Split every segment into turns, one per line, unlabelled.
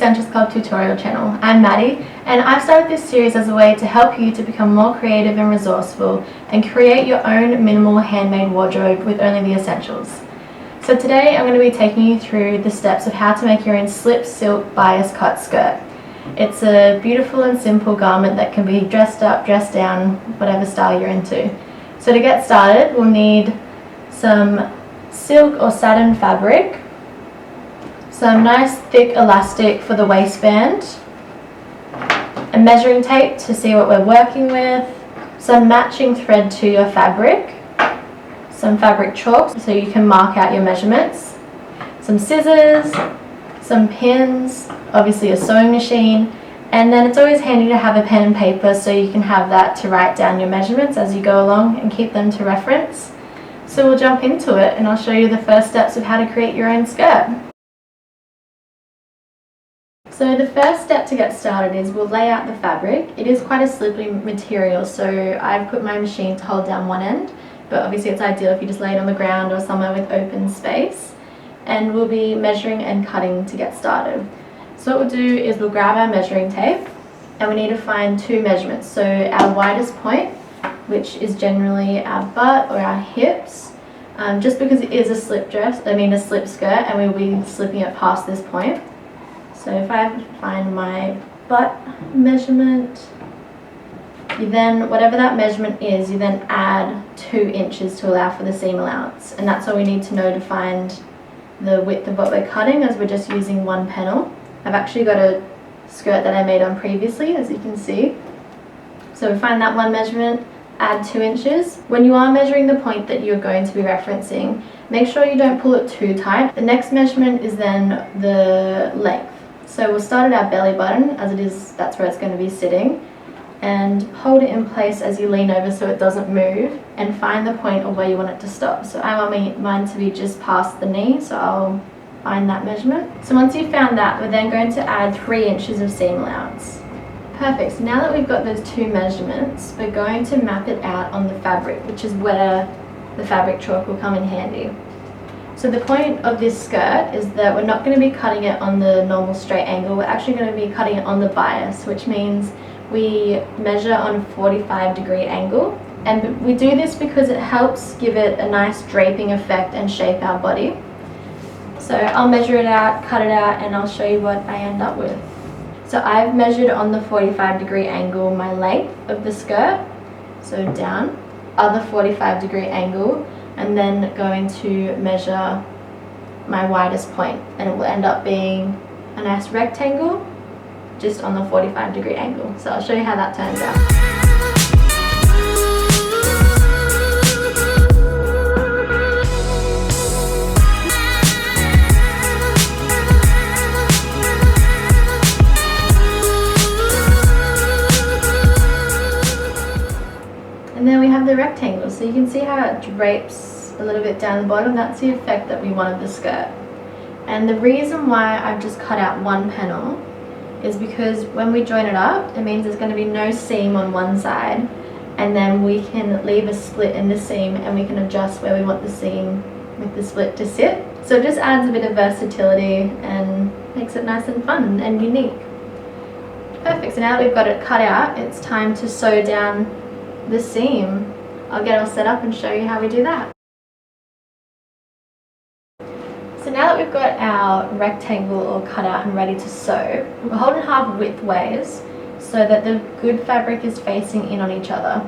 Essentials Club tutorial channel. I'm Maddie, and I've started this series as a way to help you to become more creative and resourceful and create your own minimal handmade wardrobe with only the essentials. So today I'm going to be taking you through the steps of how to make your own slip silk bias cut skirt. It's a beautiful and simple garment that can be dressed up, dressed down, whatever style you're into. So to get started, we'll need some silk or satin fabric, some nice thick elastic for the waistband, a measuring tape to see what we're working with, some matching thread to your fabric, some fabric chalk so you can mark out your measurements, some scissors, some pins, obviously a sewing machine, and then it's always handy to have a pen and paper so you can have that to write down your measurements as you go along and keep them to reference. So we'll jump into it and I'll show you the first steps of how to create your own skirt. So the first step to get started is we'll lay out the fabric. It is quite a slippery material, so I've put my machine to hold down one end, but obviously it's ideal if you just lay it on the ground or somewhere with open space. And we'll be measuring and cutting to get started. So what we'll do is we'll grab our measuring tape and we need to find two measurements. So our widest point, which is generally our butt or our hips, just because it is a slip skirt, and we'll be slipping it past this point. So if I find my butt measurement, you then, whatever that measurement is, you then add 2 inches to allow for the seam allowance. And that's all we need to know to find the width of what we're cutting, as we're just using one panel. I've actually got a skirt that I made on previously, as you can see. So we find that one measurement, add 2 inches. When you are measuring the point that you're going to be referencing, make sure you don't pull it too tight. The next measurement is then the length. So we'll start at our belly button, as it is, that's where it's going to be sitting, and hold it in place as you lean over so it doesn't move, and find the point of where you want it to stop. So I want mine to be just past the knee, so I'll find that measurement. So once you've found that, we're then going to add 3 inches of seam allowance. Perfect. So now that we've got those 2 measurements, we're going to map it out on the fabric, which is where the fabric chalk will come in handy. So the point of this skirt is that we're not going to be cutting it on the normal straight angle, we're actually going to be cutting it on the bias, which means we measure on a 45-degree angle. And we do this because it helps give it a nice draping effect and shape our body. So I'll measure it out, cut it out, and I'll show you what I end up with. So I've measured on the 45-degree angle my length of the skirt, so down, other 45-degree angle, and then going to measure my widest point, and it will end up being a nice rectangle just on the 45-degree angle. So I'll show you how that turns out. And then we have the rectangle, so you can see how it drapes a little bit down the bottom. That's the effect that we want of the skirt. And the reason why I've just cut out one panel is because when we join it up, it means there's going to be no seam on one side, and then we can leave a split in the seam and we can adjust where we want the seam with the split to sit. So it just adds a bit of versatility and makes it nice and fun and unique. Perfect. So now that we've got it cut out, it's time to sew down the seam. I'll get all set up and show you how we do that. So now that we've got our rectangle all cut out and ready to sew, we're holding half widthways so that the good fabric is facing in on each other.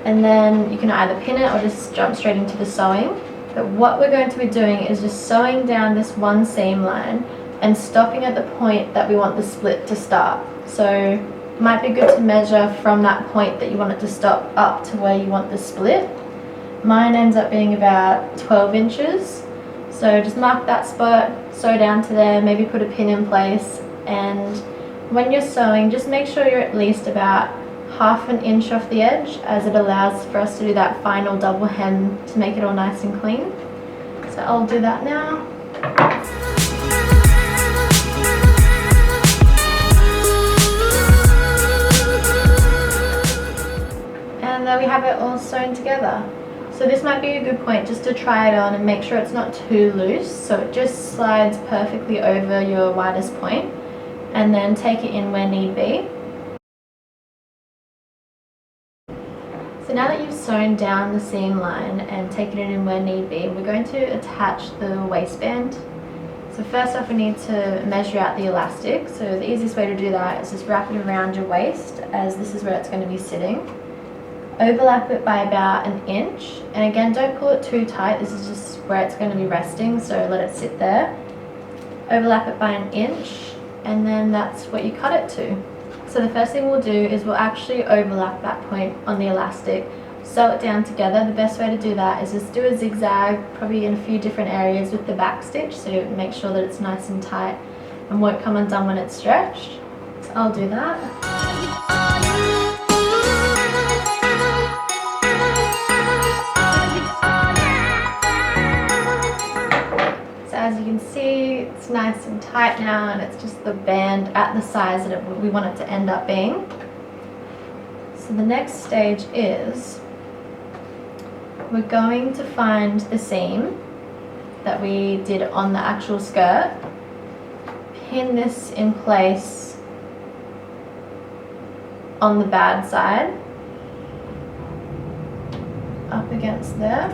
And then you can either pin it or just jump straight into the sewing. But what we're going to be doing is just sewing down this one seam line and stopping at the point that we want the split to start. So might be good to measure from that point that you want it to stop up to where you want the split. Mine ends up being about 12 inches. So just mark that spot, sew down to there, maybe put a pin in place, and when you're sewing, just make sure you're at least about ½ an inch off the edge, as it allows for us to do that final double hem to make it all nice and clean. So I'll do that now. And there we have it all sewn together. So this might be a good point just to try it on and make sure it's not too loose, so it just slides perfectly over your widest point. and then take it in where need be. So now that you've sewn down the seam line and taken it in where need be, we're going to attach the waistband. So first off, we need to measure out the elastic. So the easiest way to do that is just wrap it around your waist, as this is where it's going to be sitting. Overlap it by about 1 inch, and again, don't pull it too tight, this is just where it's going to be resting, so let it sit there. Overlap it by 1 inch, and then that's what you cut it to. So the first thing we'll do is we'll actually overlap that point on the elastic, sew it down together. The best way to do that is just do a zigzag, probably in a few different areas with the back stitch, so make sure that it's nice and tight and won't come undone when it's stretched. So I'll do that. As you can see, it's nice and tight now, and it's just the band at the size that we want it to end up being. So the next stage is we're going to find the seam that we did on the actual skirt, pin this in place on the bad side, up against there.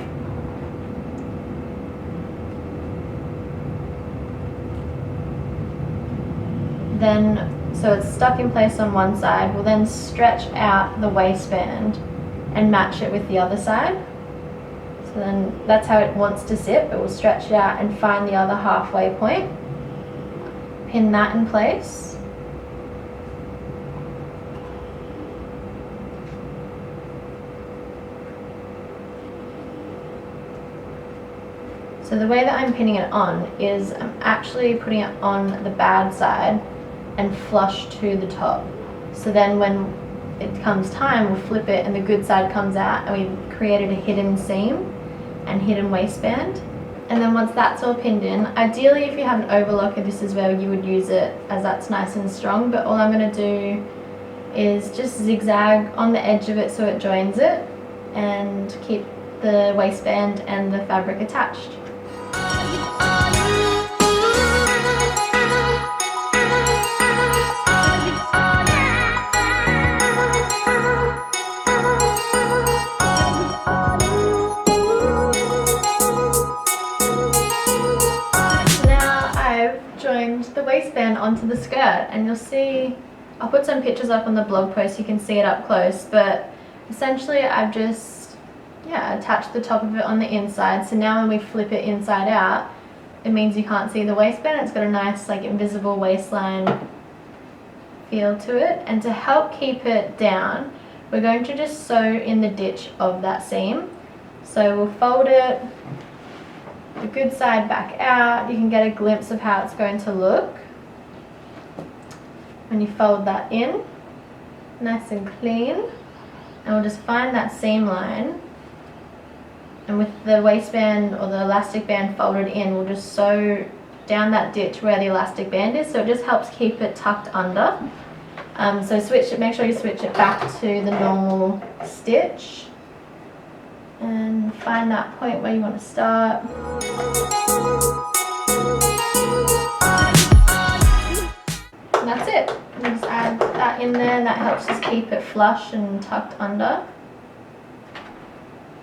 Then, so it's stuck in place on one side, we'll then stretch out the waistband and match it with the other side. So then that's how it wants to sit, but we'll stretch it out and find the other halfway point. Pin that in place. So the way that I'm pinning it on is I'm actually putting it on the bad side and flush to the top. So then when it comes time, we'll flip it and the good side comes out, and we've created a hidden seam and hidden waistband. And then once that's all pinned in, ideally if you have an overlocker, this is where you would use it, as that's nice and strong, but all I'm going to do is just zigzag on the edge of it so it joins it, and keep the waistband and the fabric attached. The waistband onto the skirt, and you'll see, I'll put some pictures up on the blog post so you can see it up close, but essentially I've just attached the top of it on the inside. So now when we flip it inside out, it means you can't see the waistband. It's got a nice like invisible waistline feel to it, and to help keep it down, we're going to just sew in the ditch of that seam. So we'll fold it, the good side back out. You can get a glimpse of how it's going to look when you fold that in, nice and clean. And we'll just find that seam line, and with the waistband or the elastic band folded in, we'll just sew down that ditch where the elastic band is, so it just helps keep it tucked under. So switch it, make sure you switch it back to the normal stitch, and find that point where you want to start. And that's it. You just add that in there, and that helps us keep it flush and tucked under.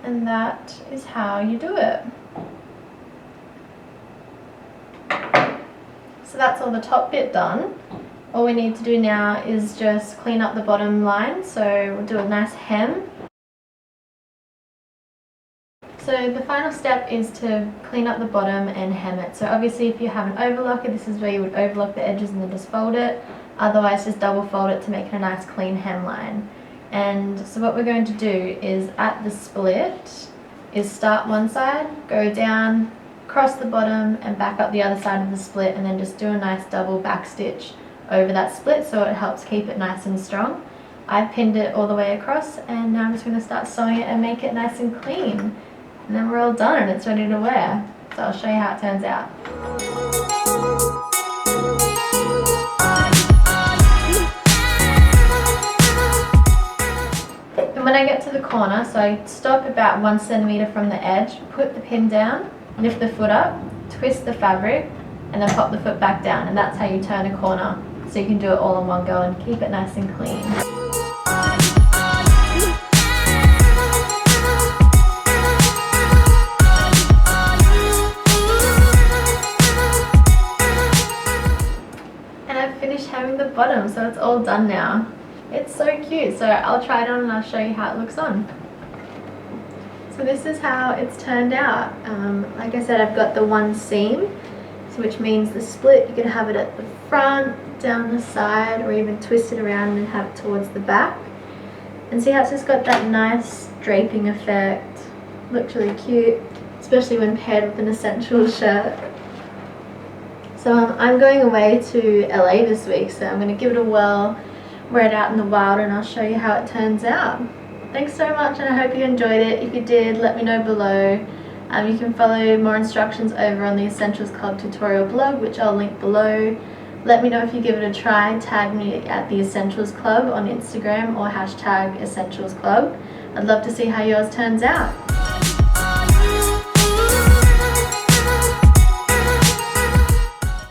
And that is how you do it. So that's all the top bit done. All we need to do now is just clean up the bottom line. So we'll do a nice hem. So the final step is to clean up the bottom and hem it. So obviously if you have an overlocker, this is where you would overlock the edges and then just fold it. Otherwise just double fold it to make it a nice clean hemline. And so what we're going to do is at the split is start one side, go down, cross the bottom and back up the other side of the split, and then just do a nice double back stitch over that split so it helps keep it nice and strong. I've pinned it all the way across, and now I'm just going to start sewing it and make it nice and clean. And then we're all done and it's ready to wear. So I'll show you how it turns out. And when I get to the corner, so I stop about 1 centimeter from the edge, put the pin down, lift the foot up, twist the fabric, and then pop the foot back down. And that's how you turn a corner so you can do it all in one go and keep it nice and clean. And I've finished having the bottom, so it's all done now. It's so cute, so I'll try it on and I'll show you how it looks on. So this is how it's turned out. Like I said, I've got the one seam, so which means the split, you can have it at the front, down the side, or even twist it around and have it towards the back. And see how it's just got that nice draping effect. Looks really cute, especially when paired with an essentials shirt. So I'm going away to LA this week, so I'm going to give it a whirl, wear it out in the wild, and I'll show you how it turns out. Thanks so much, and I hope you enjoyed it. If you did, let me know below. You can follow more instructions over on the Essentials Club tutorial blog, which I'll link below. Let me know if you give it a try. Tag me at the Essentials Club on Instagram or hashtag Essentials Club. I'd love to see how yours turns out.